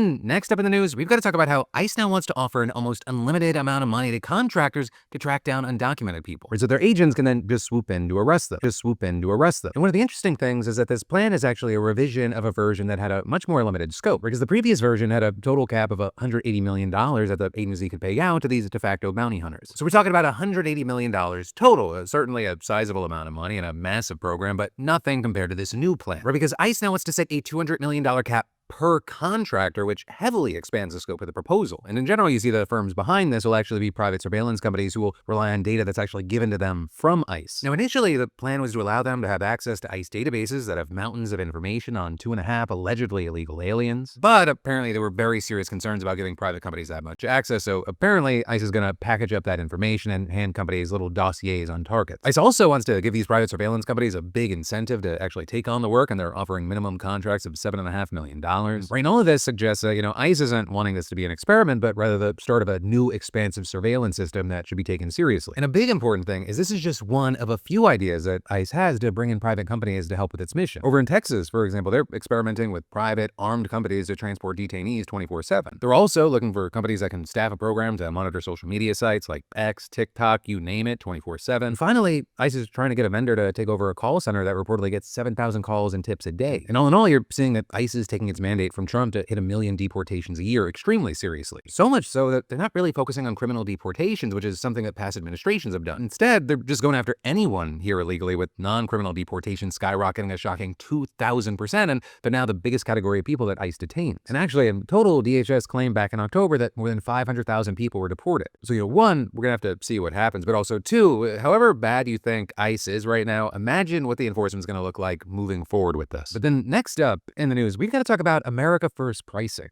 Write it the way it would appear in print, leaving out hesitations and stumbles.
then next up in the news, we've got to talk about how ICE now wants to offer an almost unlimited amount of money to contractors to track down undocumented people. So their agents can then just swoop in to arrest them. And one of the interesting things is that this plan is actually a revision of a version that had a much more limited scope, because the previous version had a total cap of $180 million that the agency could pay out to these de facto bounty hunters. So we're talking about $180 million total, certainly a sizable amount of money and a massive program, but nothing compared to this new plan, right? Because ICE now wants to set a $200 million cap per contractor, which heavily expands the scope of the proposal. And in general, you see the firms behind this will actually be private surveillance companies who will rely on data that's actually given to them from ICE. Now, initially, the plan was to allow them to have access to ICE databases that have mountains of information on 2.5 allegedly illegal aliens. But apparently, there were very serious concerns about giving private companies that much access, so apparently, ICE is going to package up that information and hand companies little dossiers on targets. ICE also wants to give these private surveillance companies a big incentive to actually take on the work, and they're offering minimum contracts of $7.5 million. Right, and all of this suggests that, ICE isn't wanting this to be an experiment, but rather the start of a new expansive surveillance system that should be taken seriously. And a big important thing is this is just one of a few ideas that ICE has to bring in private companies to help with its mission. Over in Texas, for example, they're experimenting with private armed companies to transport detainees 24/7. They're also looking for companies that can staff a program to monitor social media sites like X, TikTok, you name it, 24/7. Finally, ICE is trying to get a vendor to take over a call center that reportedly gets 7,000 calls and tips a day. And all in all, you're seeing that ICE is taking its mandate from Trump to hit 1 million deportations a year extremely seriously. So much so that they're not really focusing on criminal deportations, which is something that past administrations have done. Instead, they're just going after anyone here illegally, with non-criminal deportation skyrocketing a shocking 2,000%, and they're now the biggest category of people that ICE detains. And actually, in total, DHS claimed back in October that more than 500,000 people were deported. So, one, we're gonna have to see what happens, but also two, however bad you think ICE is right now, imagine what the enforcement's gonna look like moving forward with this. But then next up in the news, we've got to talk about America First pricing.